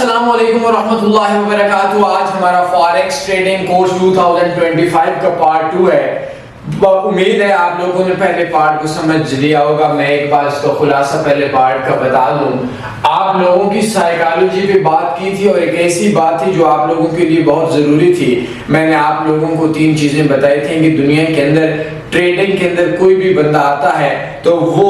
السلام علیکم ورحمۃ اللہ وبرکاتہ. آج ہمارا فاریکس ٹریڈنگ کورس 2025 کا پارٹ 2 ہے. امید ہے آپ لوگوں نے پہلے پارٹ کو سمجھ لیا ہوگا. میں ایک بار اس کا خلاصہ پہلے پارٹ کا بتا دوں. آپ لوگوں کی سائیکالوجی پہ بات کی تھی اور ایک ایسی بات تھی جو آپ لوگوں کے لیے بہت ضروری تھی. میں نے آپ لوگوں کو 3 چیزیں بتائی تھیں کہ دنیا کے اندر ٹریڈنگ کے اندر کوئی بھی بندہ آتا ہے تو وہ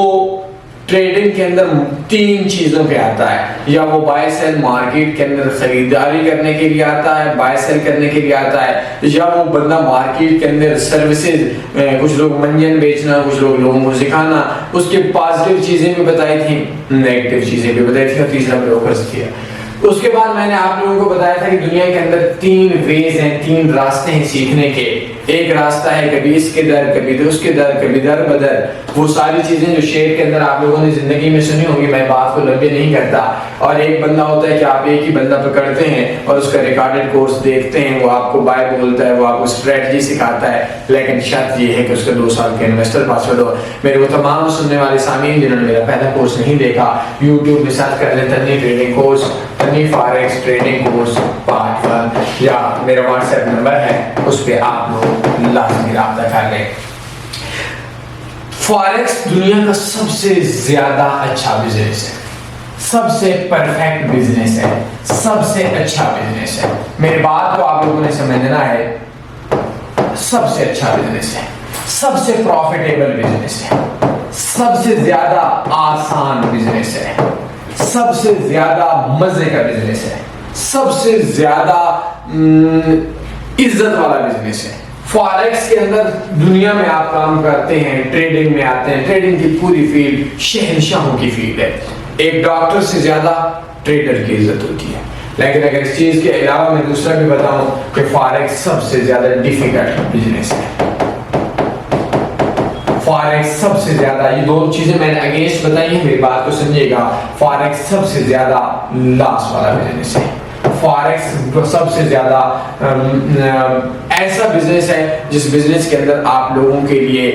ٹریڈنگ کے اندر 3 چیزوں پہ آتا ہے. یا وہ بائی سیل مارکیٹ کے اندر خریداری کرنے کے لیے آتا ہے, بائی سیل کرنے کے لیے آتا ہے, یا وہ بندہ مارکیٹ کے اندر سروسز, کچھ لوگ منجن بیچنا, کچھ لوگ لوگوں کو سکھانا. اس کے پازیٹیو چیزیں بھی بتائی تھیں, نیگیٹیو چیزیں بھی بتائی تھیں, اور تیسرا بروکرز کیا. اس کے بعد میں نے آپ لوگوں کو بتایا تھا کہ دنیا کے اندر 3 ویز ہیں, 3 راستے ہیں سیکھنے کے. ایک راستہ ہے کبھی اس کے در, کبھی اس کے در, کبھی در بدر. وہ ساری چیزیں جو شیئر کے اندر آپ لوگوں نے زندگی میں سنی ہوگی, میں بات کو لمبی نہیں کرتا. اور ایک بندہ ہوتا ہے کہ آپ ایک ہی بندہ پکڑتے ہیں اور اس کا ریکارڈڈ کورس دیکھتے ہیں, وہ آپ کو بائی بولتا ہے, وہ آپ کو اسٹریٹجی سکھاتا ہے, لیکن شرط یہ ہے کہ اس کا 2 سال کا انویسٹر پاسورڈ ہو. میرے وہ تمام سننے والے سامعین جنہوں نے میرا پہلا کورس نہیں دیکھا, یوٹیوب میں سرچ کر لیں تنی ٹریڈنگ کورس, تنی فاریکس ٹریڈنگ کورس پارٹ 1, یا میرا واٹس ایپ نمبر ہے, اس پہ آپ لوگ لازمی رابطہ کر لیں. فاریکس دنیا کا سب سے زیادہ اچھا بزنس ہے, سب سے پرفیکٹ بزنس ہے, سب سے اچھا بزنس ہے. میری بات کو آپ لوگوں نے سمجھنا ہے. سب سے اچھا بزنس ہے, سب سے پروفیٹیبل بزنس ہے, سب سے زیادہ آسان بزنس ہے, سب سے زیادہ مزے کا بزنس ہے, سب سے زیادہ عزت والا بزنس ہے. فاریکس کے اندر دنیا میں آپ کام کرتے ہیں, ٹریڈنگ میں آتے ہیں. ٹریڈنگ کی پوری فیلڈ شہنشاہوں کی فیلڈ ہے. ایک ڈاکٹر سے زیادہ ٹریڈر کی عزت ہوتی ہے. لیکن اگر اس چیز کے علاوہ میں دوسرا بھی بتاؤں کہ فاریکس سب سے زیادہ ڈیفیکلٹ بزنس ہے. فاریکس سب سے زیادہ, یہ 2 چیزیں میں نے اگینسٹ بتائی ہیں, میری بات کو سمجھیے گا. فاریکس سب سے زیادہ لاس والا بزنس ہے. فاریکس سب سے زیادہ ایسا بزنس ہے جس بزنس کے اندر آپ لوگوں کے لیے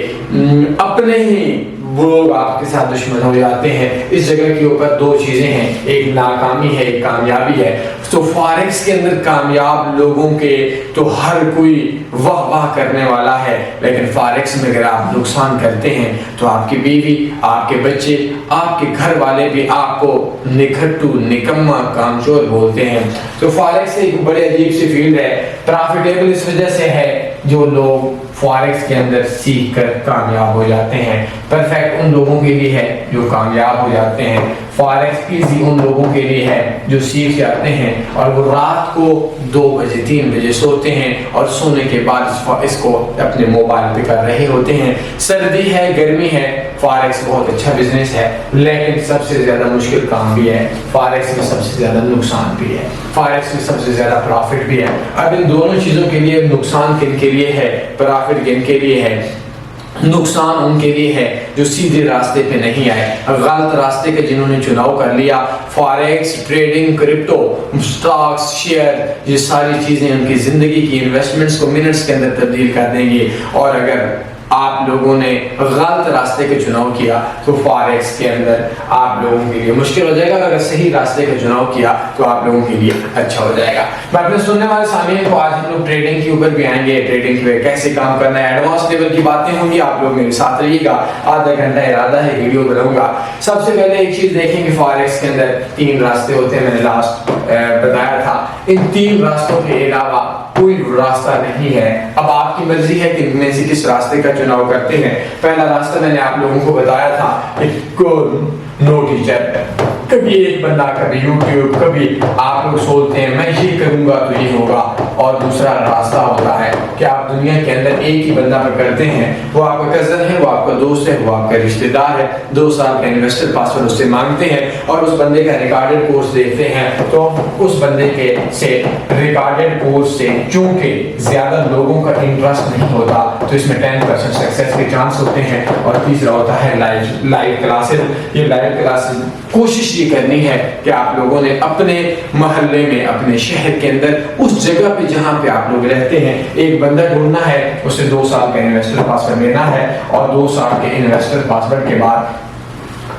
اپنے ہی لوگ آپ کے ساتھ دشمن ہو جاتے ہیں. اس جگہ کے اوپر 2 چیزیں ہیں, ایک ناکامی ہے, ایک کامیابی ہے. تو فاریکس کے اندر کامیاب لوگوں کے تو ہر کوئی واہ واہ کرنے والا ہے, لیکن فاریکس میں اگر آپ نقصان کرتے ہیں تو آپ کی بیوی, آپ کے بچے, آپ کے گھر والے بھی آپ کو نکھٹو, نکما, کامچور بولتے ہیں. تو فاریکس ایک بڑے عجیب سی فیلڈ ہے. پروفیٹیبل اس وجہ سے ہے جو لوگ فاریکس کے اندر سیکھ کر کامیاب ہو جاتے ہیں. پرفیکٹ ان لوگوں کے لیے ہے جو کامیاب ہو جاتے ہیں. فاریکس ایزی ان لوگوں کے لیے ہے جو سیکھ جاتے ہیں اور وہ رات کو 2 بجے 3 بجے سوتے ہیں اور سونے کے بعد اس کو اپنے موبائل پہ کر رہے ہوتے ہیں. سردی ہے, گرمی ہے, فاریکس بہت اچھا بزنس ہے, لیکن سب سے زیادہ مشکل کام بھی ہے. فاریکس میں سب سے زیادہ نقصان بھی ہے, فاریکس میں سب سے زیادہ پروفٹ بھی ہے. اب ان دونوں چیزوں کے لیے نقصان کن کے لیے ہے, پروفٹ کن کے لیے ہے؟ نقصان ان کے لیے ہے جو سیدھے راستے پہ نہیں آئے, غلط راستے کے جنہوں نے چناؤ کر لیا. Forex, trading, crypto, Stokes, share, یہ ساری چیزیں ان کی زندگی کی انویسٹمنٹس کو منٹس کے اندر تبدیل کر دیں گے. اور اگر آپ لوگوں نے غلط راستے کا چناؤ کیا تو فاریکس کے اندر آپ لوگوں کے لیے مشکل ہو جائے گا. اگر صحیح راستے کا چناؤ کیا تو آپ لوگوں کے لیے اچھا ہو جائے گا. میں اپنے سننے والے سامعین کو آج ہم لوگ ٹریڈنگ کے اوپر بھی آئیں گے. ٹریڈنگ پہ کیسے کام کرنا ہے, ایڈوانس لیول کی باتیں ہوں گی. آپ لوگ میرے ساتھ رہیے گا. آدھا گھنٹہ ارادہ ہے ویڈیو بناؤں گا. سب سے پہلے ایک چیز دیکھیں کہ فاریکس کے اندر 3 راستے ہوتے ہیں. میں نے لاسٹ بتایا تھا. ان 3 راستوں کے علاوہ کوئی راستہ نہیں ہے. اب آپ کی مرضی ہے کہ ان میں سے کس راستے کا چناؤ کرتے ہیں. پہلا راستہ میں نے آپ لوگوں کو بتایا تھا, نو ٹیچر. کبھی ایک بندہ, کبھی یوٹیوب, کبھی آپ لوگ سوچتے ہیں میں یہ کروں گا تو یہ ہوگا. اور دوسرا راستہ ہوتا ہے کہ آپ دنیا کے اندر ایک ہی بندہ پر کرتے ہیں, وہ آپ کا کزن ہے, وہ آپ کا دوست ہے, وہ آپ کا رشتہ دار ہے. 2 سال کا انویسٹر پاسورڈ اس سے مانگتے ہیں اور اس بندے کا ریکارڈڈ کورس دیکھتے ہیں. تو اس بندے کے سے ریکارڈڈ کورس سے چونکہ زیادہ لوگوں کا انٹرسٹ نہیں ہوتا تو اس میں 10% سکسیس کے چانس ہوتے ہیں. اور تیسرا ہوتا ہے لائیو کلاسز. یہ لائیو کلاسز کوشش یہ کرنی ہے کہ آپ لوگوں نے اپنے محلے میں, اپنے شہر کے اندر, اس جگہ پہ جہاں پہ آپ لوگ رہتے ہیں, ایک بندہ ڈھونڈنا ہے, اسے 2 سال کا انویسٹر پاسورڈ لینا ہے. اور 2 سال کے انویسٹر پاسورڈ کے بعد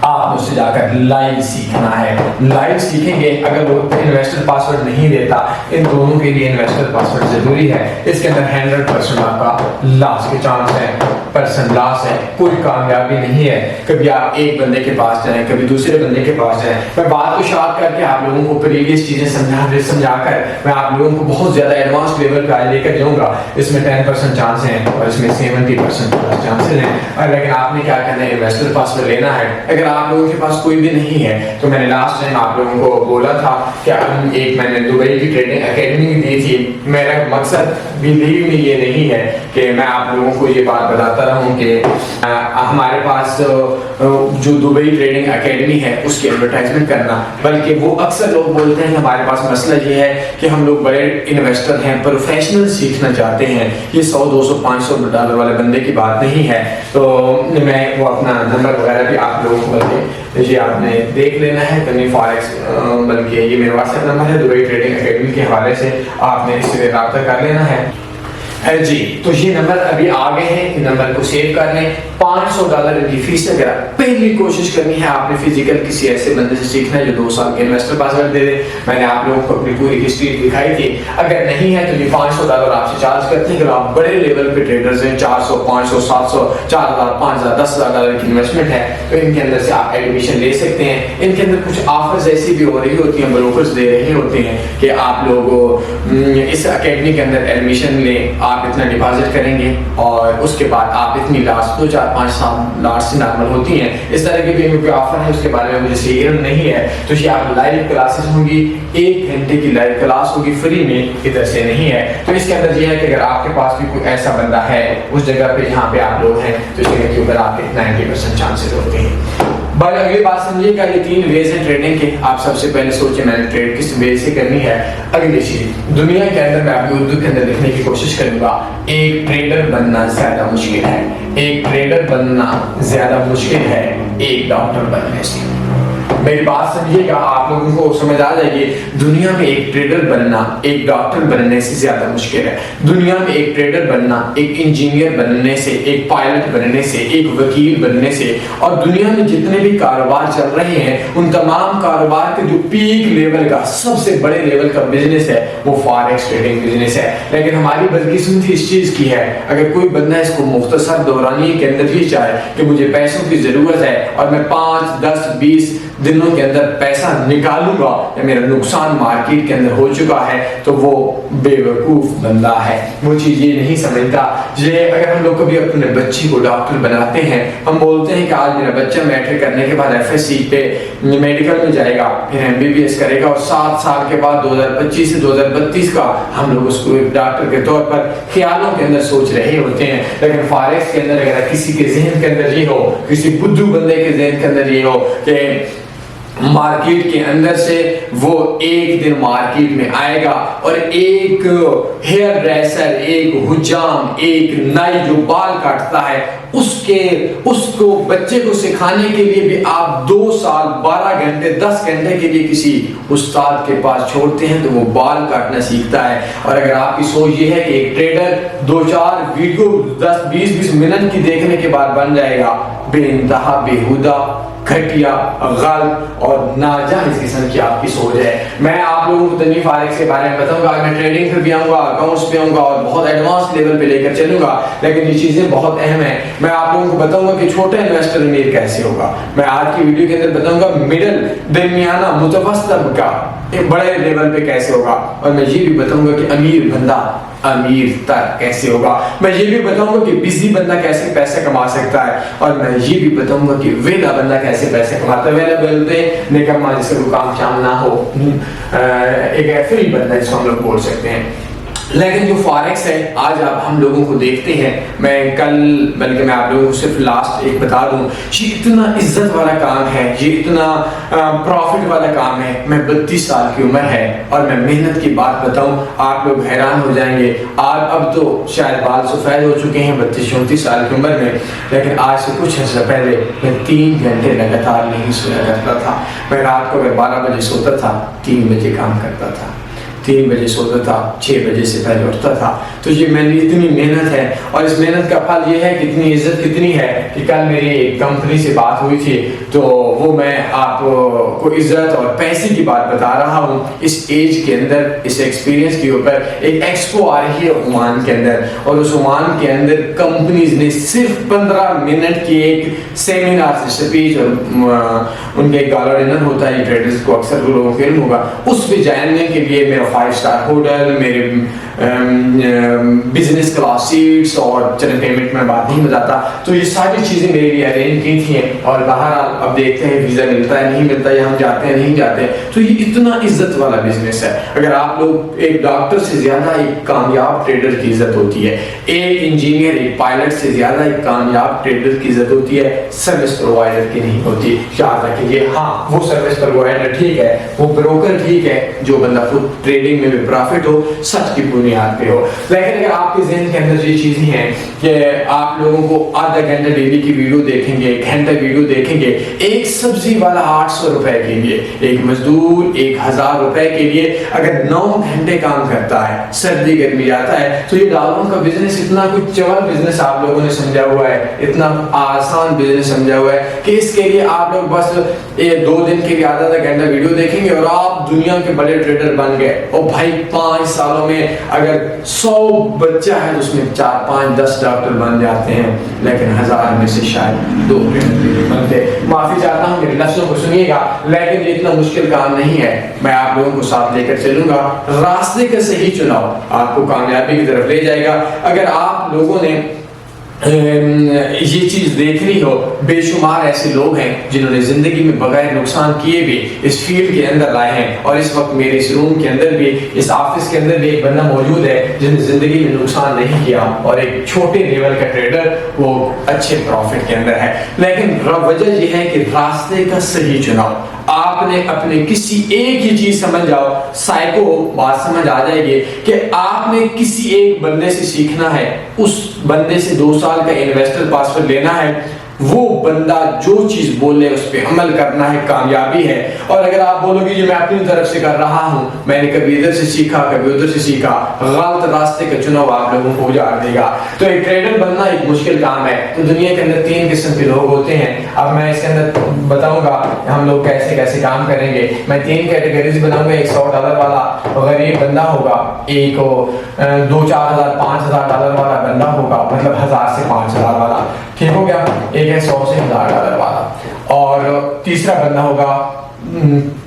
آپ آپ مجھ سے جا کر لائیو سیکھنا ہے. لائیو سیکھیں گے. اگر وہ انویسٹر پاسورڈ نہیں دیتا, ان دونوں کے لیے انویسٹر پاسورڈ ضروری ہے. اس کے اندر 100% آپ کا لاس کے چانس ہے, پرسن لاس ہے, کوئی کامیابی نہیں ہے. کبھی آپ ایک بندے کے پاس جائیں, کبھی دوسرے بندے کے پاس جائیں. میں بات کو شارٹ کر کے آپ لوگوں کو پریویس چیزیں سمجھا کر میں آپ لوگوں کو بہت زیادہ ایڈوانس لیول پہ لے کر جاؤں گا. اس میں 10% چانس ہیں اور اس میں 70% چانسز ہیں. لیکن آپ نے کیا کرنا ہے, انویسٹر پاسورڈ لینا ہے. اگر آپ لوگوں کے پاس کوئی بھی نہیں ہے تو میں نے لاسٹ ٹائم آپ لوگوں کو بولا تھا کہ ایک میں نے دبئی کی ٹریڈنگ اکیڈمی دی تھی. میرا مقصد بلیو میں یہ نہیں ہے کہ میں آپ لوگوں کو یہ بات بتاتا رہوں کہ ہمارے پاس جو دبئی ٹریڈنگ اکیڈمی ہے اس کی ایڈورٹائزمنٹ کرنا, بلکہ وہ اکثر لوگ بولتے ہیں ہمارے پاس مسئلہ یہ ہے کہ ہم لوگ بڑے انویسٹر ہیں, پروفیشنل سیکھنا چاہتے ہیں. یہ 100 200 500 ڈالر والے بندے کی بات نہیں ہے. تو میں وہ اپنا نمبر وغیرہ بھی آپ لوگوں کو بلکہ یہ آپ نے دیکھ لینا ہے تنویر فاریکس, بلکہ یہ میرا واٹس ایپ نمبر ہے دبئی ٹریڈنگ اکیڈمی کے حوالے سے آپ نے اس سے رابطہ کر لینا ہے جی. تو یہ نمبر ابھی آ گئے ہیں, ان نمبر کو سیو کر لیں. $500 کی فیس وغیرہ. پہلی کوشش کرنی ہے آپ نے فزیکل کسی ایسے بندے سے سیکھنا ہے جو 2 سال کے انویسٹر پاسورڈ دے دے. میں نے آپ لوگوں کو اپنی پوری ہسٹری دکھائی تھی. اگر نہیں ہے تو یہ $500 آپ سے چارج کرتے ہیں. اگر آپ بڑے لیول پہ ٹریڈرز ہیں, 400 500 700 $4,000 5,000 $10,000 کی انویسٹمنٹ ہے, تو ان کے اندر سے آپ ایڈمیشن لے سکتے ہیں. ان کے اندر کچھ آفرز ایسی بھی ہو رہی ہوتی ہیں, بروکرز دے رہے ہوتے ہیں کہ آپ لوگ اس اکیڈمی کے اندر ایڈمیشن لیں, آپ اتنا ڈپازٹ کریں گے اور اس کے بعد آپ اتنی لاسٹ 2 4 5 سال لاسٹ سے نارمل ہوتی ہیں. اس طرح کی بھی کوئی آفر ہے, اس کے بارے میں مجھے صحیح علم نہیں ہے. تو یہ آپ لائیو کلاسز ہوں گی, 1 گھنٹے کی لائیو کلاس ہوگی, فری میں, ادھر سے نہیں ہے. تو اس کے اندر یہ ہے کہ اگر آپ کے پاس بھی کوئی ایسا بندہ ہے اس جگہ پہ جہاں پہ آپ لوگ ہیں, تو اس جگہ کے اوپر آپ کے 90% چانسز ہوتے ہیں. بھائی اگلی بات سمجھیے گا, یہ 3 ویز ہیں ٹریڈنگ کے. آپ سب سے پہلے سوچیں میں نے ٹریڈ کس وے سے کرنی ہے. اگلی چیز دنیا کے اندر میں آپ کو اردو کے اندر لکھنے کی کوشش کروں گا, ایک ٹریڈر بننا زیادہ مشکل ہے. ایک ٹریڈر بننا زیادہ مشکل ہے ایک ڈاکٹر بننے سے. میری بات سمجھیے گا, آپ لوگوں کو سمجھ آ جائے گی. دنیا میں ایک ٹریڈر بننا ایک ڈاکٹر بننے سے زیادہ مشکل ہے. دنیا میں ایک ٹریڈر بننا ایک انجینئر بننے سے, ایک پائلٹ بننے سے, ایک وکیل بننے سے. اور دنیا میں جتنے بھی کاروبار چل رہے ہیں ان تمام کاروبار کے جو پیک لیول کا سب سے بڑے لیول کا بزنس ہے وہ فارکس ٹریڈنگ بزنس ہے. لیکن ہماری بدقسمتی اس چیز کی ہے, اگر کوئی بندہ اس کو مختصر دورانی کے اندر بھی چاہے کہ مجھے پیسوں کی ضرورت ہے اور میں 5 10 20 دنوں کے اندر پیسہ نکالوں گا یا میرا نقصان مارکیٹ کے اندر ہو چکا ہے, تو وہ بے وقوف بندہ ہے. وہ چیز یہ نہیں سمجھتا. یہ اگر ہم لوگ کبھی اپنے بچے کو ڈاکٹر بناتے ہیں, ہم بولتے ہیں کہ آج میرا بچہ میٹرک کرنے کے بعد FSC پہ میڈیکل میں جائے گا, پھر MBBS کرے گا, اور 7 سال کے بعد 2025 سے 2032 کا ہم لوگ اس کو ایک ڈاکٹر کے طور پر خیالوں کے اندر سوچ رہے ہوتے ہیں. لیکن فارکس کے اندر اگر کسی کے ذہن کے اندر یہ ہو, کسی بدھو بندے کے ذہن کے اندر یہ ہو کہ مارکیٹ کے اندر سے وہ ایک دن مارکیٹ میں آئے گا اور ایک ہیئر ڈریسر, ایک حجام, ایک نائی جو بال کاٹتا ہے, اس کو بچے کو سکھانے کے لیے بھی آپ 2 سال 12 گھنٹے 10 گھنٹے کے لیے کسی استاد کے پاس چھوڑتے ہیں تو وہ بال کاٹنا سیکھتا ہے. اور اگر آپ کی سوچ یہ ہے کہ ایک ٹریڈر 2-4 ویڈیو 10-20 منٹ کی دیکھنے کے بعد بن جائے گا, بے انتہا بیہودہ, گھٹیا, غلط اور ناجائز قسم کی آپ کی سوچ ہے. میں آپ لوگوں کو تنویر فارکس کے بارے میں بتاؤں گا, میں ٹریڈنگ پہ بھی آؤں گا, اکاؤنٹس پہ آؤں گا اور بہت ایڈوانس لیول پہ لے کر چلوں گا. لیکن یہ چیزیں بہت اہم ہیں. میں آپ لوگوں کو بتاؤں گا کہ چھوٹا انویسٹر امیر کیسے ہوگا. میں آج کی ویڈیو کے اندر بتاؤں گا مڈل, درمیانہ, متوسط طبقہ بڑے لیول پہ کیسے ہوگا. اور میں یہ بھی بتاؤں گا کہ امیر بندہ امیر تر کیسے ہوگا. میں یہ بھی بتاؤں گا کہ بزی بندہ کیسے پیسے کما سکتا ہے. اور میں یہ بھی بتاؤں گا کہ ویلا بندہ کیسے پیسے کماتا ہے. ویلا بولتے ہیں نکما جس کا کوئی کام شام نہ ہو, ایک فری بندہ جس کو ہم لوگ بول سکتے ہیں. لیکن جو فارکس ہے آج آپ ہم لوگوں کو دیکھتے ہیں, میں کل بلکہ میں آپ لوگوں کو صرف لاسٹ ایک بتا دوں, یہ اتنا عزت والا کام ہے, یہ اتنا پروفٹ والا کام ہے. میں 32 سال کی عمر ہے اور میں محنت کی بات بتاؤں آپ لوگ حیران ہو جائیں گے. اب تو شاید بال سفید ہو چکے ہیں 32-34 سال کی عمر میں, لیکن آج سے کچھ عرصہ پہلے میں 3 گھنٹے لگاتار نہیں سویا کرتا تھا. میں رات کو اگر 12 بجے سوتا تھا 3 بجے کام کرتا تھا. 3 بجے سوتا تھا، 6 بجے سے پہلے اٹھتا تھا. تو یہ میری اتنی محنت ہے، اور اس محنت کا پھل یہ ہے کہ اتنی عزت کتنی ہے کہ کل میری ایک کمپنی سے بات ہوئی تھی، تو وہ میں آپ کو عزت اور پیسے کی بات بتا رہا ہوں. اس ایج کے اندر، اس ایکسپیرینس کے اوپر ایک ایکسپو آ رہی ہے عمان کے اندر، اور اس عمان کے اندر کمپنیز نے صرف 15 منٹ کی ایک سیمینار سے اسپیچ، اور ان کے ایک گالا ڈنر ہوتا ہے ٹریڈرز کو اکثر لوگوں کو علم ہوگا، اس پہ جاننے کے لیے میرا 5 اسٹار ہوٹل، میرے بزنس کلاس سیٹس، اور چلے پیمنٹ میں بات نہیں بتاتا، تو یہ ساری چیزیں میرے لیے ارینج کی تھیں. اور بہرحال اب دیکھتے ہیں ویزا ملتا ہے نہیں ملتا، یا ہم جاتے ہیں نہیں جاتے. تو یہ اتنا عزت والا بزنس ہے. اگر آپ لوگ، ایک ڈاکٹر سے زیادہ ایک کامیاب ٹریڈر کی عزت ہوتی ہے، ایک انجینئر، ایک پائلٹ سے زیادہ ایک کامیاب ٹریڈر کی عزت ہوتی ہے، سروس پرووائڈر کی نہیں ہوتی. یاد رکھیے، ہاں وہ سروس پرووائڈر ٹھیک ہے، وہ بروکر ٹھیک ہے، جو بندہ خود ٹریڈنگ میں بھی پروفٹ ہو، سچ کی بنیاد پہ ہو. لیکن اگر آپ کے ذہن کے اندر یہ چیزیں ہیں کہ آپ لوگوں کو آدھا گھنٹہ ڈیلی کی ویڈیو دیکھیں گے، گھنٹہ ویڈیو دیکھیں گے، ایک سبزی والا 800 روپے کے لیے، ایک مزدور 1000 روپے کے لیے اگر 9 گھنٹے کام کرتا ہے، سردی گرمی جاتا ہے، تو یہ ڈالروں کا بزنس اتنا کچھ چول بزنس آپ لوگوں نے سمجھا ہوا ہے، اتنا آسان بزنس سمجھا ہوا ہے کہ اس کے لیے آپ لوگ بس 2 دن کے لیے آدھا گھنٹہ ویڈیو دیکھیں گے اور آپ دنیا کے بڑے ٹریڈر بن گئے. اور بھائی 5 سالوں میں اگر 100 بچہ ہے تو اس میں 4 5 10 ڈاکٹر بن جاتے ہیں، لیکن 1000 میں سے شاید 2 ٹریڈر بنتے. معافی چاہتا ہوں، میرے لفظوں کو سنیے گا، لیکن یہ اتنا مشکل کام نہیں ہے. میں آپ لوگوں کو ساتھ لے کر چلوں گا، راستے کا صحیح چناؤ آپ کو کامیابی کی طرف لے جائے گا. اگر آپ لوگوں نے یہ چیز دیکھنی ہو، بے شمار ایسے لوگ ہیں جنہوں نے زندگی میں بغیر نقصان کیے بھی اس فیلڈ کے اندر آئے ہیں، اور اس وقت میرے اس روم کے اندر بھی، اس آفس کے اندر بھی ایک بندہ موجود ہے جس نے زندگی میں نقصان نہیں کیا، اور ایک چھوٹے لیول کا ٹریڈر وہ اچھے پروفٹ کے اندر ہے. لیکن وجہ یہ ہے کہ راستے کا صحیح چناؤ. آپ نے اپنے کسی ایک ہی چیز سمجھ جاؤ، سائیکو بات سمجھ آ جائے گی کہ آپ نے کسی ایک بندے سے سیکھنا ہے، اس بندے سے 2 سال کا انویسٹر پاسورڈ لینا ہے، وہ بندہ جو چیز بولے اس پہ عمل کرنا ہے، کامیابی ہے. اور اگر آپ بولو گے میں اپنی طرف سے کر رہا ہوں، میں نے کبھی ادھر سے سیکھا کبھی ادھر سے سیکھا، غلط راستے کا چناؤ آپ لوگوں کو اجاڑ دے گا. تو ایک ٹریڈر بننا ایک مشکل کام ہے. تو دنیا کے اندر 3 قسم کے لوگ ہوتے ہیں. اب میں اس کے اندر بتاؤں گا ہم لوگ کیسے کیسے کام کریں گے. میں 3 کیٹیگریز بناؤں گا. ایک $100 والا غریب بندہ ہوگا، ایک 2-4 ہزار $5,000 والا بندہ ہوگا، مطلب 1000 سے 5000 والا، ٹھیک ہو گیا. ایک ہے 100 سے $1000 والا، اور تیسرا بندہ ہوگا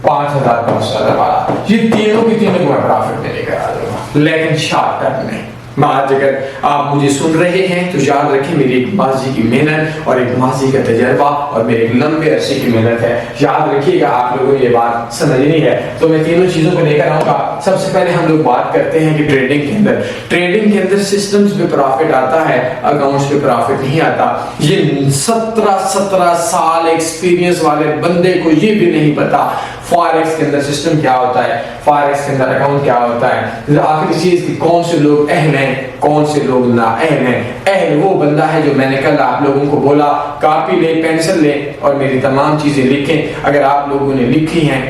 5000 $5,000 والا. یہ تینوں کی تینوں کو میں پرافٹ میں لے کر آ جاؤں گا، لیکن شارٹ کٹ میں. آج اگر آپ مجھے سن رہے ہیں تو یاد رکھیں میری ایک ماضی کی محنت اور ایک ماضی کا تجربہ اور میرے ایک لمبے عرصے کی محنت ہے. یاد رکھیے گا، آپ لوگوں نے یہ بات سمجھنی ہے. تو میں تینوں چیزوں کو لے کر آؤں گا. سب سے پہلے ہم لوگ بات کرتے ہیں کہ ٹریڈنگ کے اندر سسٹمز پہ پروفٹ آتا ہے، اکاؤنٹس پہ پروفٹ نہیں آتا. یہ 17 سال ایکسپیرینس والے بندے کو یہ بھی نہیں پتا فارکس کے اندر سسٹم کیا ہوتا ہے، فارکس کے اندر اکاؤنٹ کیا ہوتا ہے. آخری چیز کہ کون سے لوگ اہل ہیں، کون سے لوگ نااہل ہیں. اہل وہ بندہ ہے جو میں نے کل آپ لوگوں کو بولا کاپی لے، پینسل لے اور میری تمام چیزیں لکھیں. اگر آپ لوگوں نے لکھی ہیں،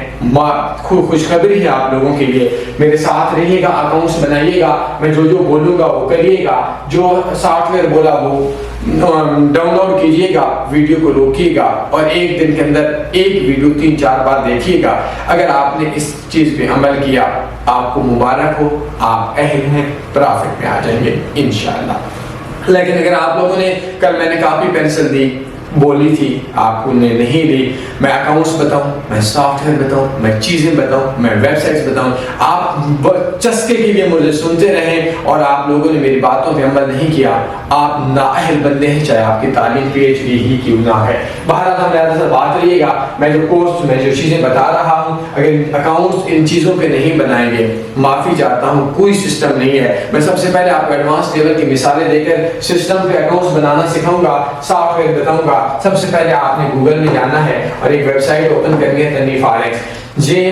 خوشخبری ہے آپ لوگوں کے لیے، میرے ساتھ رہیے گا، اکاؤنٹس بنائیے گا. میں جو بولوں گا وہ کریے گا. جو سافٹ ویئر بولا وہ ڈاؤن لوڈ کیجیے گا، ویڈیو کو روکیے گا اور ایک دن کے اندر ایک ویڈیو 3-4 بار دیکھیے گا. اگر آپ نے اس چیز پہ عمل کیا، آپ کو مبارک ہو، آپ اہل ہیں، پرافٹ میں آ جائیں گے انشاءاللہ. لیکن اگر آپ لوگوں نے کل میں نے کاپی پینسل دی، بولی تھی، آپ نے نہیں لی، میں اکاؤنٹس بتاؤں، میں سافٹ ویئر بتاؤں، میں چیزیں بتاؤں، میں ویب سائٹس بتاؤں، آپ چسکے کے لیے مجھے سنتے رہیں اور آپ لوگوں نے میری باتوں پہ عمل نہیں کیا، آپ نااہل بندے ہیں، چاہے آپ کی تعلیم PhD ہی کیوں نہ ہے. بہرحال ہم زیادہ سے بات رہیے گا. میں جو کورس میں جو چیزیں بتا رہا ہوں، اگر اکاؤنٹس ان چیزوں پہ نہیں بنائیں گے، معافی چاہتا ہوں، کوئی سسٹم نہیں ہے. میں سب سے پہلے آپ کو ایڈوانس لیول کی مثالیں دے کر سسٹم پہ اکاؤنٹس بنانا سکھاؤں گا، سافٹ ویئر بتاؤں گا. سب سے پہلے آپ نے گوگل میں جانا ہے اور ایک ویب سائٹ اوپن کرنی ہے، تنویر فارکس. یہ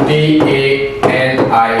TANI।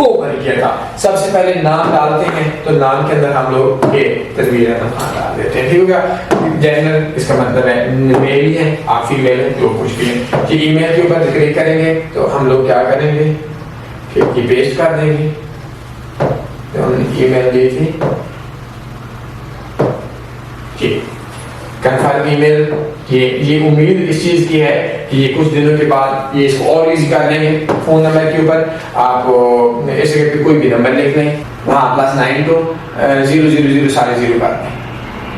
اوپن کیا تھا. سب سے پہلے نام ڈالتے ہیں تو نام کے اندر ہم لوگ یہ تنویر احمد خان ڈال دیتے ہیں. ٹھیک ہوگا. جنرل اس کا مطلب ہے میل ہی ہے, آپ فیمیل ہے جو کچھ بھی ہے. کہ ای میل کے اوپر کلک کریں گے تو ہم لوگ کیا کریں گے کہ پیسٹ کر دیں گے. تو ہم نے ای میل دی تھی کہ کنفرم ای میل. یہ امید اس چیز کی ہے کہ یہ کچھ دنوں کے بعد یہ اس کو اور ایزی کر لیں گے. فون نمبر کے اوپر آپ ایسے کر کے کوئی بھی نمبر لکھ لیں, وہاں +92 سارے زیرو کر دیں,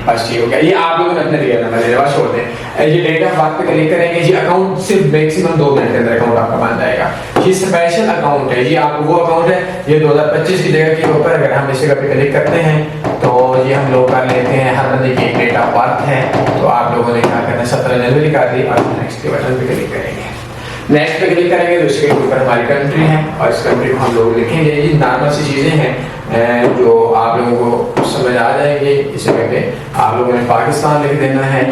بس ٹھیک ہو گیا. یہ آپ لوگوں نے اپنے ریئل نمبر دے بس چھوڑ دیں. یہ ڈیٹ آف برتھ پہ کلک کریں گے. یہ اکاؤنٹ صرف میکسیمم 2 منٹ کے اندر اکاؤنٹ آپ کا بن جائے گا. یہ اسپیشل اکاؤنٹ ہے, یہ آپ وہ اکاؤنٹ ہے یہ 2025 کی جگہ کے اوپر اگر ہم اس جگہ پہ کلک کرتے ہیں تو یہ ہم لوگ کر لیتے ہیں. ہر بندے کی ایک ڈیٹ آف برتھ ہے تو آپ لوگوں نے کیا کرنا ہے 17 جنوری کر دی اور نیکسٹ کے بٹن پہ کلک کریں گے. نیکسٹ پہ کلک کریں گے تو اس کے اوپر ہماری کنٹری ہے اور اس کنٹری کو ہم لوگ لکھیں گے. یہ نارمل سی چیزیں ہیں جو آپ لوگوں کو سمجھ آ جائیں گے. اس جگہ پہ آپ لوگوں نے پاکستان لکھ دینا ہے,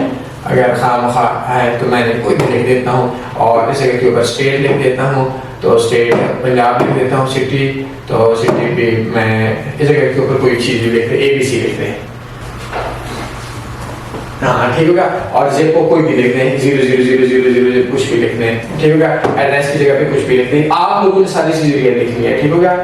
اگر خواہ مخواہ ہے تو میں نے کوئی بھی لکھ دیتا ہوں. اور اس جگہ کے اوپر اسٹیٹ لکھ دیتا ہوں تو اسٹیٹ پنجاب لکھ دیتا ہوں. سٹی تو سٹی بھی میں اس جگہ کے اوپر کوئی چیز بھی لکھ دیں, ABC لکھ دیں. ہاں ٹھیک ہوگا. اور زپ کو کوئی بھی لکھ دیں 000000 کچھ بھی لکھ دیں. ٹھیک ہوگا. ایڈریس کی جگہ پہ کچھ بھی لکھ دیں. آپ لوگوں نے ساری چیزیں لکھنی ہے. ٹھیک ہوگا.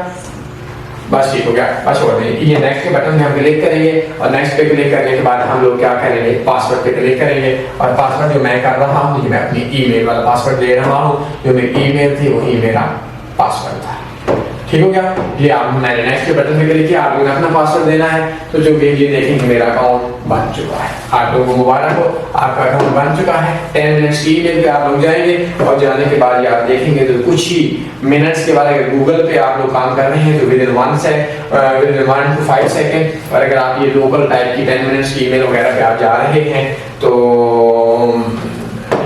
بس ٹھیک ہو گیا. بس چھوڑ دیں. یہ نیکسٹ کے بٹن میں ہم کلک کریں گے اور نیکسٹ پہ کلک کرنے کے بعد ہم لوگ کیا کریں گے پاسورڈ پہ کلک کریں گے. اور پاسورڈ جو میں کر رہا ہوں یہ میں اپنی ای میل والا پاسورڈ دے رہا ہوں. جو میری ای میل تھی وہی میرا پاسورڈ تھا. ٹھیک ہو گیا. یہ آپ میں نے نیکسٹ کے بٹن پہ کلک کیا, آپ لوگوں نے اپنا پاسورڈ دینا ہے. تو جو کہ یہ دیکھیں کہ میرا اکاؤنٹ بن چکا ہے. آپ لوگوں کو مبارک ہو, آپ کا اکاؤنٹ بن چکا ہے. 10 منٹس ای میل پہ آپ لوگ جائیں گے اور جانے کے بعد یہ آپ دیکھیں گے تو کچھ ہی منٹس کے بعد اگر گوگل پہ آپ لوگ کام کر رہے ہیں تو ودن 1 to 5 سیکنڈ. اور اگر آپ یہ لوکل ٹائپ کی 10 منٹس کی ای میل وغیرہ پہ آپ جا رہے ہیں تو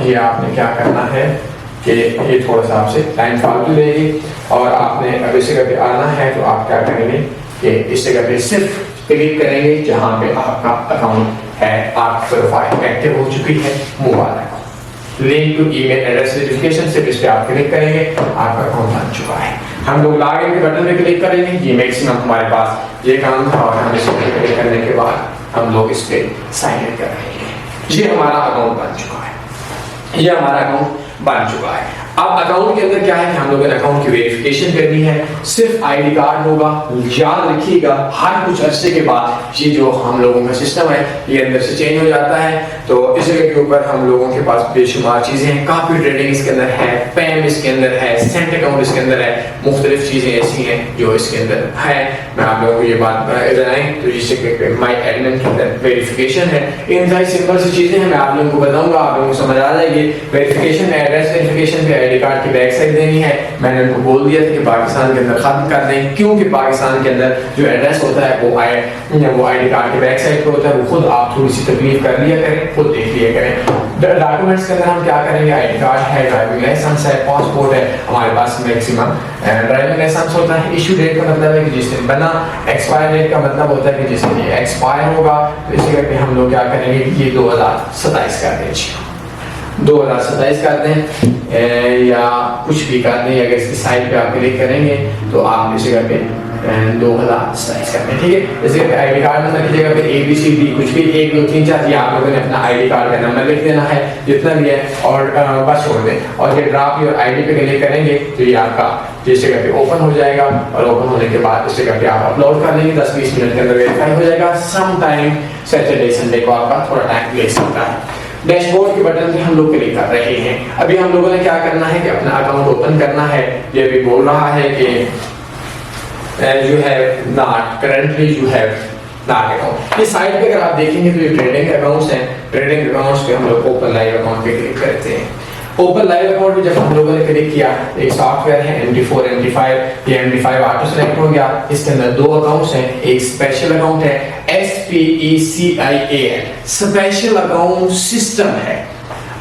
یہ آپ نے کیا کرنا ہے کہ یہ تھوڑا سا آپ سے ٹائم فالتو لے گی. اور آپ نے اب اس جگہ پہ آنا ہے تو آپ کیا کریں گے کہ اس جگہ پہ صرف کلک کریں گے جہاں پہ آپ کا اکاؤنٹ ہے, آپ پروفائل ایکٹیو ہو چکی ہے. مبارک ہو. Link to email address verification سے اس پہ آپ کلک کریں گے, آپ کا اکاؤنٹ بن چکا ہے. ہم لوگ لاگ ان کے بٹن پہ کلک کریں گے. یہ میکسیمم ہمارے پاس یہ کام تھا اور ہم اس پہ کلک کرنے کے بعد ہم لوگ اس پہ سائن ان کر رہے ہیں. یہ ہمارا اکاؤنٹ بن چکا ہے. یہ ہمارا اکاؤنٹ بن چکا ہے. اب اکاؤنٹ کے اندر کیا ہے کہ ہم لوگوں نے اکاؤنٹ کی ویریفیکیشن کرنی ہے. صرف آئی ڈی کارڈ ہوگا. یاد رکھیے گا ہر کچھ عرصے کے بعد یہ جو ہم لوگوں کا سسٹم ہے یہ اندر سے چینج ہو جاتا ہے. تو اس جگہ کے اوپر ہم لوگوں کے پاس بے شمار چیزیں ہیں. کافی ٹریڈنگ اس کے اندر ہے, پیم اس کے اندر ہے, سینٹ اکاؤنٹ اس کے اندر ہے. مختلف چیزیں ایسی ہیں جو اس کے اندر ہے. میں آپ لوگوں کو یہ بات بتائیں تو جس جگہ پہ مائی ایڈمن کے اندر ویریفیکیشن ہے. انتہائی سمپل سی چیزیں ہیں, میں آپ لوگوں کو بتاؤں گا, آپ لوگوں کو سمجھ آ جائے گی. ویریفیکیشن میں ایڈریس ویریفیکیشن پہ آئی ڈی کارڈ کی بیک سائڈ دینی ہے. میں نے ان کو بول دیا تھا کہ پاکستان کے اندر ختم کر دیں, کیونکہ پاکستان کے اندر جو ایڈریس ہوتا ہے وہ آئی ڈی کارڈ کے بیک سائڈ پہ ہوتا ہے. وہ خود آپ تھوڑی سی تکلیف کر لیا کریں, خود دیکھ لیا کریں. ڈاکومنٹس کے اندر ہم کیا کریں گے, آئی ڈی کارڈ ہے, ڈرائیونگ لائسنس ہے, پاسپورٹ ہے. ہمارے پاس میکسیمم ڈرائیونگ لائسنس ہوتا ہے. ایشو ڈیٹ کا مطلب ہے کہ جس دن بنا. ایکسپائر ڈیٹ کا مطلب ہوتا ہے کہ جس دن یہ ایکسپائر ہوگا. تو اس جگہ پہ ہم لوگ کیا کریں گے, یہ 2027 کر دیں. 2027 کر دیں یا کچھ بھی کر دیں. اگر اس کی سائٹ پہ آپ کلک کریں گے تو آپ اس جگہ پہ 2027 کر دیں. ٹھیک ہے. اس جگہ پہ آئی ڈی کارڈ نمبر کی جگہ پہ ABCD کچھ بھی 1 2 3 4 یہ آپ لوگوں نے اپنا آئی ڈی کارڈ کا نمبر لکھ دینا ہے جتنا بھی ہے اور بس چھوڑ دیں. اور یہ ڈراپ یور آئی ڈی پہ کلک کریں گے تو یہ آپ کا جس جگہ پہ اوپن ہو جائے گا. اور اوپن ہونے کے بعد اس جگہ پہ آپ اپلوڈ کر لیں گے. 10-20 منٹ کے اندر ویریفائی ہو جائے گا. سم ٹائم سیٹرڈے سنڈے کو آپ کا تھوڑا ٹائم لے سکتا ہے. ڈیش بورڈ کے بٹن پہ ہم لوگ کلک کر رہے ہیں. ابھی ہم لوگوں نے کیا کرنا ہے کہ اپنا اکاؤنٹ اوپن کرنا ہے. یہ ابھی بول رہا ہے کہ you have not currently you have not account. یہ سائٹ پہ اگر آپ دیکھیں گے تو یہ ٹریڈنگ اکاؤنٹس ہیں. ٹریڈنگ اکاؤنٹس پہ ہم لوگ اوپن لائیو اکاؤنٹ پہ کلک کرتے ہیں. اوپن لائیو اکاؤنٹ پہ جب ہم لوگوں نے کلک کیا ایک سافٹ ویئر ہے MD4 MD5. یہ MD5 آٹو سلیکٹ ہو گیا. اس کے اندر 2 اکاؤنٹس ہیں. ایک اسپیشل اکاؤنٹ ہے SPECIAL, اسپیشل اکاؤنٹ سسٹم ہے.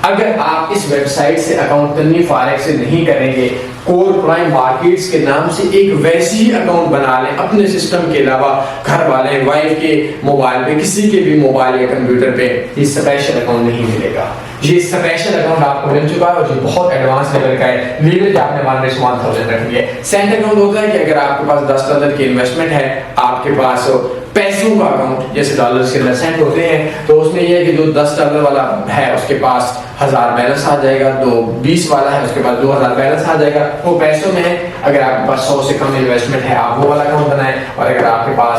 اگر آپ اس ویب سائٹ سے اکاؤنٹ تنویر فارکس سے نہیں کریں گے، کور پرائم مارکیٹس کے نام سے ایک ویسی ہی اکاؤنٹ بنا لیں اپنے سسٹم کے علاوہ، گھر والے وائف کے موبائل پہ، کسی کے بھی موبائل یا کمپیوٹر پہ یہ اسپیشل اکاؤنٹ نہیں ملے گا۔ یہ اسپیشل اکاؤنٹ آپ کو مل چکا ہے اور یہ بہت ایڈوانس لیول کا ہے، لیوریج آپ نے -1000 رکھ لیا ہے۔ سینٹ اکاؤنٹ ہوتا ہے کہ اگر آپ کے پاس $10 کی انویسٹمنٹ ہے، آپ کے پاس پیسوں کا اکاؤنٹ جیسے ڈالرز کے اندر سینٹ ہوتے ہیں، تو اس میں یہ ہے کہ جو $10 والا ہے اس کے پاس 1000 بیلنس آ جائے گا، جو 20 والا ہے اس کے پاس 2000 بیلنس آ جائے گا، وہ پیسوں میں ہے۔ اگر آپ کے پاس 100 سے کم انویسٹمنٹ ہے آپ وہ والا اکاؤنٹ بنائیں، اور اگر آپ کے پاس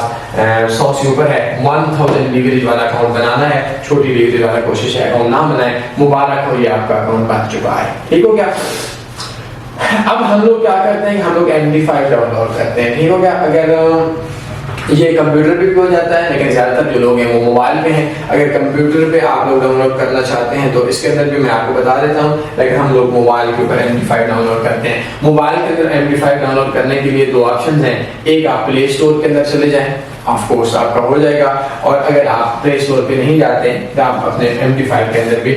100 سے اوپر ہے 1000 لیوریج والا اکاؤنٹ بنانا ہے، چھوٹی لیوریج والا کوشش ہے اکاؤنٹ نہ بنائیں۔ مبارک ہو، یہ آپ کا اکاؤنٹ بن چکا ہے، ٹھیک ہو گیا۔ اب ہم لوگ کیا کرتے ہیں، ہم لوگ MD5 ڈاؤن لوڈ کرتے ہیں، ٹھیک ہو گیا۔ اگر یہ کمپیوٹر پہ بھی ہو جاتا ہے لیکن زیادہ تر جو لوگ ہیں وہ موبائل پہ ہیں۔ اگر کمپیوٹر پہ آپ لوگ ڈاؤن لوڈ کرنا چاہتے ہیں تو اس کے اندر بھی میں آپ کو بتا دیتا ہوں، لیکن ہم لوگ موبائل کے اوپر MD5 ڈاؤن لوڈ کرتے ہیں۔ موبائل کے اندر MD5 ڈاؤن لوڈ کرنے کے لیے 2 آپشن ہیں، ایک آپ پلے اسٹور کے اندر چلے جائیں، آف کورس آپ کا ہو جائے گا، اور اگر آپ پلے اسٹور پہ نہیں جاتے تو آپ اپنے MD5 کے اندر بھی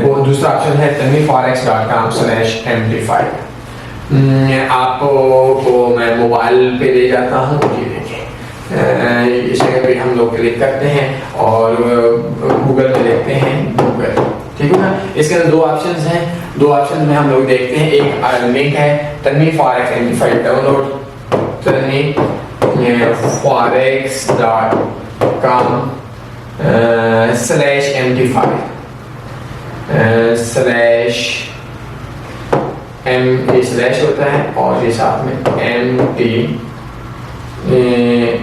وہ دوسرا آپشن ہے tanveerforex.com/MD5۔ آپ کو میں موبائل پہ لے جاتا ہوں، یہ دیکھیں اس جگہ پہ ہم لوگ کلک کرتے ہیں اور گوگل میں دیکھتے ہیں گوگل، ٹھیک ہے نا۔ اس کے اندر 2 آپشنز ہیں، 2 آپشن میں ہم لوگ دیکھتے ہیں، ایک لنک ہے Tanveer forex MD5 down load, tanveerforex.com/MD5 ہوتا ہے اور یہ ساتھ میں MD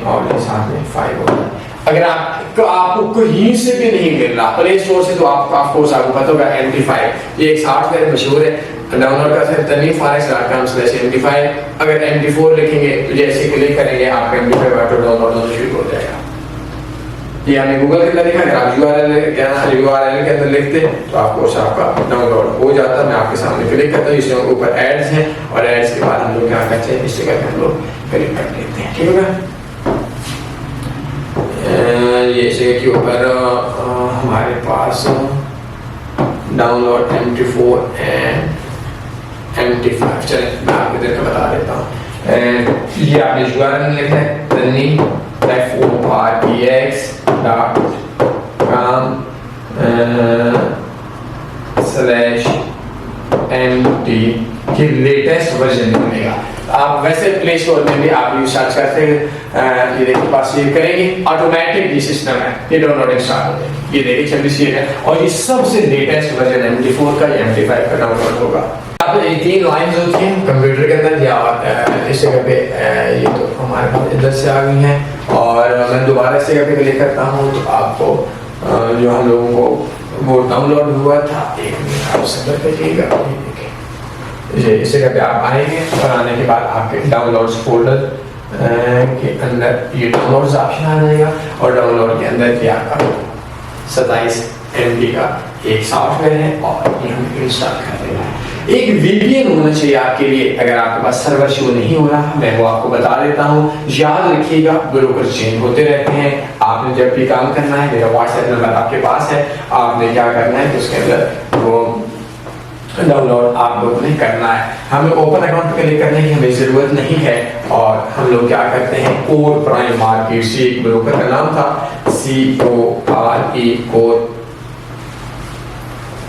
اور یہ ساتھ میں 5 ہوتا ہے۔ اگر آپ کو کہیں سے بھی نہیں مل رہا پلے اسٹور سے، تو آپ کو آف کورس آپ کو پتہ ہوگا MD5 یہ ایک سافٹ ویئر مشہور ہے، ڈاؤن لوڈ کرتے ہیں tanveerforex.com/MD5۔ اگر MD4 لکھیں گے تو جیسے کلک کریں گے آپ کا MD5 آٹو ڈاؤن لوڈ ہونا شروع ہو جائے گا۔ یہ ہم نے گوگل کے اندر لکھا، اگر آپ URL کے اندر لکھتے تو آپ کو آپ کا ڈاؤن لوڈ ہو جاتا۔ میں آپ کے سامنے کلک کرتا ہوں، اس کے اوپر ایڈز ہیں اور ایڈز کے بعد ہم لوگ کیا کرتے ہیں، اس جگہ پہ ہم لوگ کلک کر لیتے ہیں، ٹھیک ہے نا۔ یہ اس جگہ کے اوپر ہمارے پاس down load MD4 and MD5، چلیں میں آپ کو ادھر کا بتا دیتا ہوں۔ یہ آپ نے URL لکھا ہے tanveerforex.com/MD کی لیٹسٹ ورژن ملے گا۔ آپ ویسے پلے اسٹور میں بھی آپ یہ سرچ کرتے ہیں، یہ دیکھیں پاس یہ کریں گے آٹومیٹک یہ سسٹم ہے، یہ ڈاؤن لوڈنگ اسٹارٹ ہو جائے گی۔ یہ دیکھیں 26 ہے اور یہ سب سے لیٹسٹ ورژن MD4 کا یا MD5 کا ڈاؤن لوڈ ہوگا۔ اب یہ 3 لائنز ہوتی ہیں کمپیوٹر کے اندر، یا اس جگہ پہ یہ تو ہمارے پاس ادھر سے آ گئی ہیں، اور میں دوبارہ اس جگہ پہ کلک کرتا ہوں تو آپ کو جو ہم لوگوں کو وہ ڈاؤن لوڈ ہوا تھا، ایک منٹ آپ صبر کریے گا، اس جگہ پہ آپ آئیں گے اور آنے کے بعد آپ کے ڈاؤن لوڈز فولڈر کے اندر یہ ڈاؤن لوڈز آپشن آ جائے گا، اور ڈاؤن لوڈ کے اندر یہ آپ کا 27 MB کا ایک سافٹ ویئر ہے اور یہ ہم انسٹال کر دینا ہے۔ ایک VPN ہونا چاہیے آپ کے لیے، اگر آپ کے پاس سرور شو نہیں ہو رہا میں وہ آپ کو بتا دیتا ہوں۔ یاد رکھیے گا بروکر چینج ہوتے رہتے ہیں، آپ نے جب بھی کام کرنا ہے، میرا واٹس ایپ نمبر آپ کے پاس ہے، آپ نے کیا کرنا ہے کہ اس کے اندر وہ ڈاؤن لوڈ آپ لوگوں نے کرنا ہے۔ ہمیں اوپن اکاؤنٹ پہ کلک کرنے کی ہمیں ضرورت نہیں ہے، اور ہم لوگ کیا کرتے ہیں کور پرائم مارکیٹس، ایک بروکر کا نام تھا CORE کور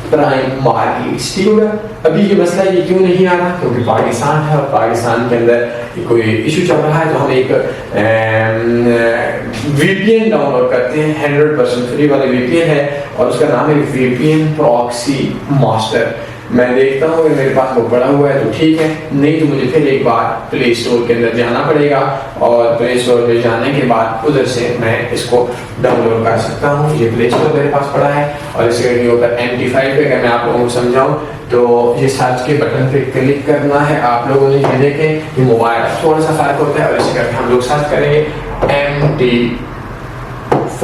پرائم مارکیٹس، ٹھیک ہوگا۔ ابھی یہ مسئلہ یہ کیوں نہیں آ رہا، کیونکہ پاکستان ہے اور پاکستان کے اندر کوئی ایشو چل رہا ہے، تو ہم ایک VPN ڈاؤن لوڈ کرتے ہیں، 100% فری والا VPN ہے اور اس کا نام ہے VPN پراکسی ماسٹر۔ میں دیکھتا ہوں کہ میرے پاس وہ پڑا ہوا ہے تو ٹھیک ہے، نہیں تو مجھے پھر ایک بار پلے اسٹور کے اندر جانا پڑے گا، اور پلے اسٹور پہ جانے کے بعد ادھر سے میں اس کو ڈاؤن لوڈ کر سکتا ہوں۔ یہ پلے اسٹور میرے پاس پڑا ہے، اور اس کے اوپر MD5 پہ اگر میں آپ لوگوں کو سمجھاؤں تو یہ سرچ کے بٹن پہ کلک کرنا ہے آپ لوگوں نے۔ یہ دیکھیں یہ موبائل تھوڑا سا فرق ہوتا ہے، اور اسی کر کے ہم لوگ سرچ کریں گے MD5،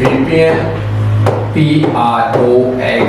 VPN PROX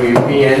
VPN,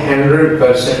100%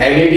LED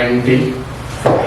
MT5,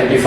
MT5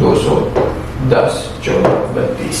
210-1432।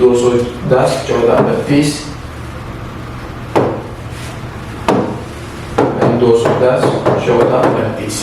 210-1432 210-1432,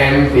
MP#,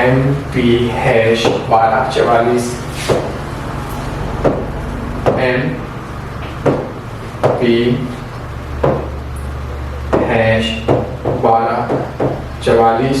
MP#1244, MP#1244।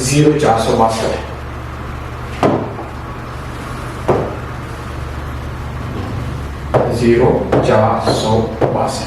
0462, 0462।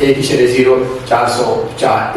1.0404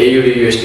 AUD USD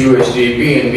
USD, BNB,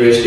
USD,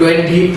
20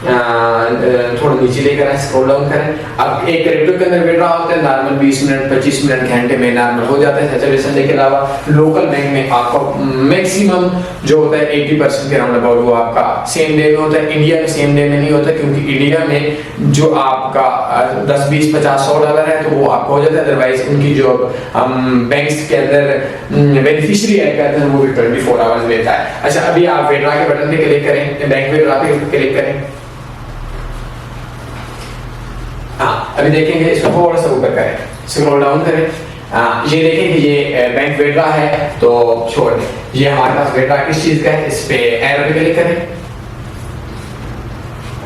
تھوڑا نیچے لے کر آئیں, اسکرول ڈاؤن کریں. اب ایک کریپٹو کے اندر وڈرا ہوتا ہے نارمل 20 منٹ 25 منٹ گھنٹے میں نارمل ہو جاتا ہے سیٹرڈے سنڈے کے علاوہ. لوکل بینک میں آپ کو میکسیمم جو ہوتا ہے 80% کے راؤنڈ اباؤٹ وہ آپ کا سیم ڈے میں ہوتا ہے. انڈیا میں سیم ڈے میں نہیں ہوتا کیونکہ انڈیا میں جو آپ کا 10 20 50 $100 ہے تو وہ آپ کو ہو جاتا ہے. ادروائز ان کی جو بینکس کے اندر بینیفیشری ایڈ کرتے ہیں وہ بھی 24 آورز لیتا ہے. اچھا ابھی آپ وڈرا کے بٹن پہ کلک کریں, بینک وڈرا پہ کلک کریں. ہاں ابھی دیکھیں گے اس کو تھوڑا سا اوپر کریں, اسکرول ڈاؤن کریں. یہ دیکھیں کہ یہ بینک وڈرا ہے تو چھوڑ دیں. یہ ہمارے پاس وڈرا کس چیز کا ہے, اس پہ ایرو پہ کلک کریں.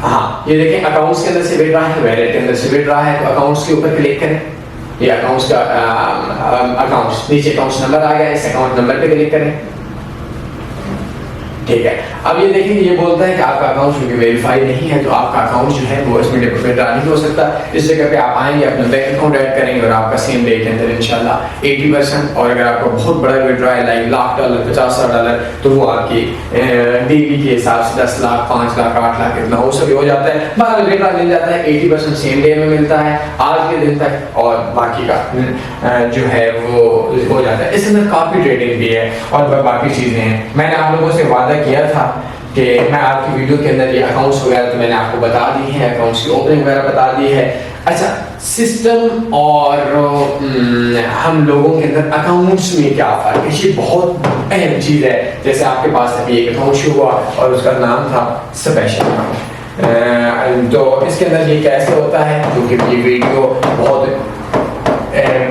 ہاں یہ دیکھیں اکاؤنٹس کے اندر سے وڈرا ہے, ویلیٹ کے اندر سے وڈرا ہے تو اکاؤنٹس کے اوپر کلک کریں. یہ اکاؤنٹس کا اکاؤنٹس نیچے اکاؤنٹس نمبر آ گیا, اس اکاؤنٹ نمبر پہ کلک کریں. ٹھیک ہے. اب یہ دیکھیں یہ بولتا ہے کہ آپ کا اکاؤنٹ چونکہ ویریفائی نہیں ہے تو آپ کا اکاؤنٹ جو ہے وہ اس میں ڈپوزٹ نہیں ہو سکتا. اس جگہ پہ آپ آئیں گے اپنا بینک اکاؤنٹ ایڈ کریں گے اور آپ کا سیم ڈے کے اندر انشاءاللہ 80%, اور اگر آپ کو بہت بڑا وڈرا ہے لائک $1,00,000 $50,000 تو وہ آپ کی ڈیلی کے حساب سے 10 لاکھ 5 لاکھ 8 لاکھ اتنا ہو سکے ہو جاتا ہے. بہرحال وڈرا مل جاتا ہے 80% سیم ڈے میں ملتا ہے آج کے دن تک, اور باقی کا جو ہے وہ ہو جاتا ہے. اس اندر کاپی ٹریڈنگ بھی ہے اور باقی چیزیں ہیں. میں نے آپ لوگوں سے وعدہ کیا تھا کہ میں آپ کی ویڈیو کے اندر یہ اکاؤنٹس وغیرہ تو میں نے آپ کو بتا دی ہے, اکاؤنٹس کی اوپننگ وغیرہ بتا دی ہے. اچھا سسٹم اور ہم لوگوں کے اندر اکاؤنٹس میں کیا فرق ہے, یہ بہت اہم چیز ہے. جیسے آپ کے پاس ابھی ایک اکاؤنٹ شروع ہوا اور اس کا نام تھا اسپیشل اکاؤنٹ, تو اس کے اندر یہ کیسے ہوتا ہے, جو کہ یہ ویڈیو بہت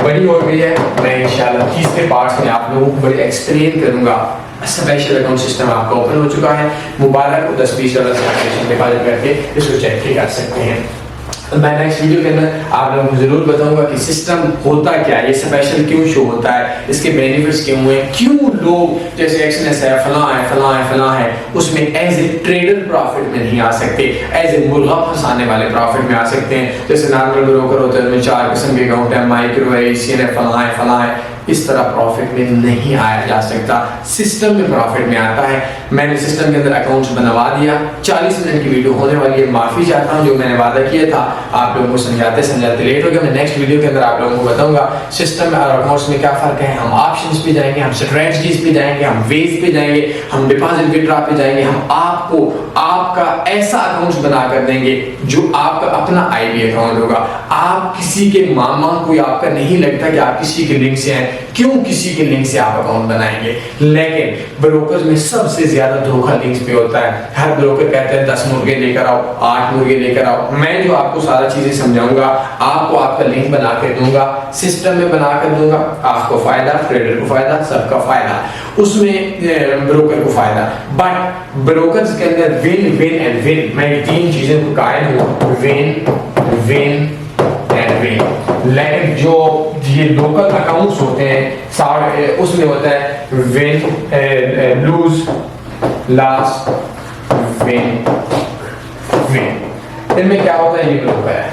بڑی ہو گئی ہے. میں انشاءاللہ تیسرے پارٹس میں آپ لوگوں کو بڑی ایکسپلین کروں گا. اسپیشل اکاؤنٹ سسٹم آپ کا اوپن ہو چکا ہے, مبارک کو $10-20 سے ڈپازٹ کر کے اس کو چیک کر سکتے ہیں. میں نیکسٹ ویڈیو کے اندر آپ لوگوں کو ضرور بتاؤں گا کہ سسٹم ہوتا کیا ہے, یہ اسپیشل کیوں شو ہوتا ہے, اس کے بینیفٹس کیوں ہیں, کیوں لوگ جیسے ایکسنس ہے فلاں ہے فلاں ہے فلاں ہے اس میں ایز اے ٹریڈر پروفٹ میں نہیں آ سکتے, ایز اے مرغا پھنسانے والے پروفٹ میں آ سکتے ہیں. جیسے نارمل بروکر ہوتے ہیں ان میں 4 قسم کے اکاؤنٹ ہیں, مائکرو ہے, ایشین ہے, فلاں ہے فلاں ہے. اس طرح پروفٹ میں نہیں آیا جا سکتا, سسٹم میں پروفٹ میں آتا ہے. میں نے سسٹم کے اندر اکاؤنٹس بنوا دیا. 40 منٹ کی ویڈیو ہونے والی ہے, معافی چاہتا ہوں جو میں نے وعدہ کیا تھا آپ لوگوں کو سمجھاتے لیٹ ہو گیا. میں نیکسٹ ویڈیو کے اندر آپ لوگوں کو بتاؤں گا سسٹم اور اکاؤنٹس میں کیا فرق ہے. ہم آپشنز پہ جائیں گے, ہم اسٹریٹجیز پہ جائیں گے, ہم ویز پہ جائیں گے, ہم ڈپازٹ وڈرا پہ جائیں گے. ہم آپ کو آپ کا ایسا اکاؤنٹ بنا کر دیں گے جو آپ کا اپنا آئی بی اکاؤنٹ ہوگا. آپ کسی کے ماما کو آپ کا نہیں لگتا کہ آپ کسی کے لنک سے ہیں, کیوں کسی کے لنک سے آپ اکاؤنٹ بنائیں گے. لیکن بروکرز میں سب سے زیادہ دھوکہ لنکس پہ ہوتا ہے. ہر بروکر کہتے ہیں 10 مرغے لے کر آؤ, 8 مرغے لے کر آؤ. میں جو آپ کو سارا چیزیں سمجھاؤں گا, آپ کو آپ کا لنک بنا کے دوں گا, سسٹم میں بنا کر دوں گا. آپ کو فائدہ, ٹریڈر کو فائدہ, سب کا فائدہ, اس میں بروکر کو فائدہ. بٹ بروکرز کے اندر ون ون اینڈ ون, میں 3 چیزیں کو قائل ہوں, ون ون اینڈ ون. لیکن جو یہ لوکل اکاؤنٹس ہوتے ہیں اس میں ہوتا ہے ون لوز لاس ون ون. ان میں کیا ہوتا ہے, یہ بروکر ہے,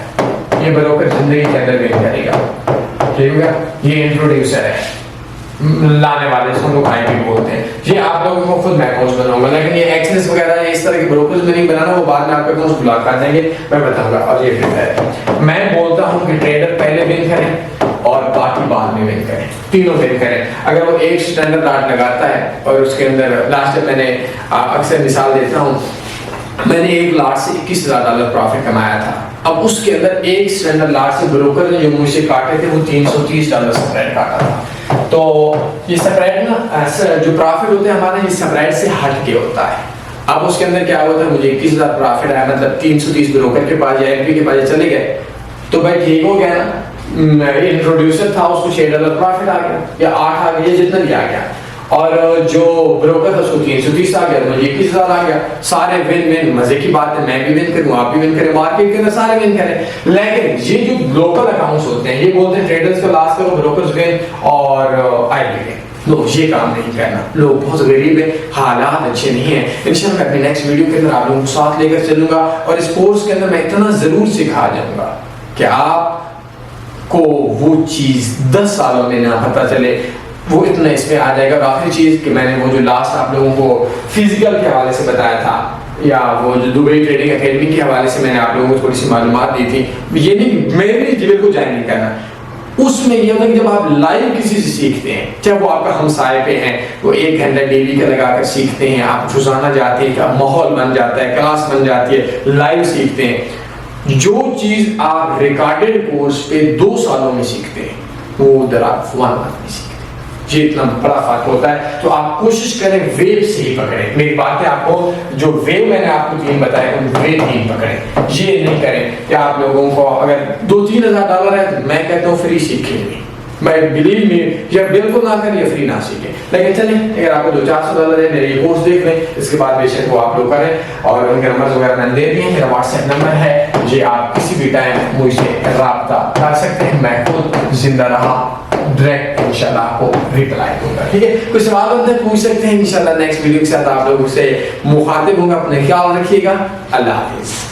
یہ بروکر زندگی کے اندر ون کرے گا. ٹھیک ہے, یہ انٹروڈیوسر ہے, لانے والے اس کو لوگ آئی پی بولتے ہیں. یہ آپ لوگوں کو خود میں اکاؤنٹس بناؤں گا, لیکن یہ ایکسنس وغیرہ اس طرح کے بروکرز میں نہیں بنانا, وہ بعد میں آپ کے اکاؤنٹس بلاک کر دیں گے, میں بتاؤں گا. اور یہ پھر ہے, میں بولتا ہوں کہ ٹریڈر پہلے ون کریں اور باقی بعد میں ون کریں, تینوں ون کریں. اگر وہ ایک اسٹینڈرڈ لاٹ لگاتا ہے اور اس کے اندر لاسٹ میں نے اکثر مثال دیتا ہوں, میں نے ایک لاٹ سے $21,000 پروفٹ کمایا تھا. اب اس کے اندر ایک اسٹینڈرڈ لاٹ سے بروکر نے جو مجھ سے کاٹے تھے وہ $330 سپریڈ کاٹا تھا. تو یہ سپریڈ نا جو پروفٹ ہوتے ہیں ہمارے, یہ سپریڈ سے ہٹ کے ہوتا ہے. اب اس کے اندر کیا ہوتا ہے, مجھے 21,000 پروفٹ آیا, مطلب 330 بروکر کے پاس یا ایل پی کے پاس چلے گئے, تو بھائی ٹھیک ہو گیا نا. انٹروڈیوسر تھا اس کو $6 پروفٹ آ گیا یا 8 آ گیا, جتنا بھی آ گیا. اور جو بروکر تھا اس کو 330 آ گیا, تو مجھے 21,000 آ گیا. سارے ون ون, مزے کی بات ہے, میں بھی ون کروں, آپ بھی ون کریں, مارکیٹ کے اندر سارے ون کریں. لیکن یہ جو لوکل اکاؤنٹس ہوتے ہیں یہ بولتے ہیں ٹریڈرز کا لاس کرو, بروکرز ون اور آئی پی ون. لوگ یہ کام نہیں کرنا, لوگ بہت غریب ہیں, حالات اچھے نہیں ہیں. انشاءاللہ میں اپنی نیکسٹ ویڈیو کے اندر آپ لوگوں کو ساتھ لے کر چلوں گا, اور اس کورس کے اندر میں اتنا ضرور سکھا جاؤں گا کہ آپ کو وہ چیز 10 سالوں میں نہ پتہ چلے, وہ اتنا اس میں آ جائے گا. اور آخری چیز کہ میں نے وہ جو لاسٹ آپ لوگوں کو فزیکل کے حوالے سے بتایا تھا, یا وہ جو دبئی ٹریڈنگ اکیڈمی کے حوالے سے میں نے آپ لوگوں کو تھوڑی سی معلومات دی تھی، یہ نہیں میرے جیل کو جائن نہیں کرنا، اس میں یہ ہوتا ہے کہ جب آپ لائیو کسی سے سیکھتے ہیں، چاہے وہ آپ کا ہمسائے پہ ہیں، وہ 1 گھنٹہ ڈیلی کا لگا کر سیکھتے ہیں، آپ روزانہ جاتے ہیں، کہ ماحول بن جاتا ہے، کلاس بن جاتی ہے، لائیو سیکھتے ہیں، جو چیز آپ ریکارڈڈ کورس پہ 2 سالوں میں سیکھتے ہیں وہ ادھر آپ 1 منتھ میں سیکھتے ہیں، یہ اتنا بڑا فرق ہوتا ہے۔ تو آپ کوشش کریں ویو سے ہی پکڑیں، میری بات ہے آپ کو جو ویو میں نے آپ کو 3 بتائے ان ویو 3 پکڑیں، یہ نہیں کریں کہ آپ لوگوں کو اگر $2-3 ہزار ہے تو میں کہتا ہوں فری سیکھیں گے، میں بلیو می یا بالکل نہ کریں یا فری نہ سیکھیں، لیکن چلیں اگر آپ کو $200-400 ہے میرے یہ کورس دیکھ لیں، اس کے بعد بے شک وہ آپ لوگ کریں، اور ان کے نمبر وغیرہ میں نے دے دیے ہیں، میرا واٹس ایپ نمبر ہے، یہ آپ کسی بھی ٹائم مجھ سے رابطہ کر سکتے ہیں، میں خود زندہ رہا ڈائریکٹ انشاءاللہ آپ کو ریپلائی دوں گا، ٹھیک ہے؟ کوئی سوال ہوتا ہے پوچھ سکتے ہیں، انشاءاللہ نیکسٹ ویڈیو کے ساتھ آپ لوگوں سے مخاطب ہوں گا، اپنے خیال رکھیے گا، اللہ حافظ۔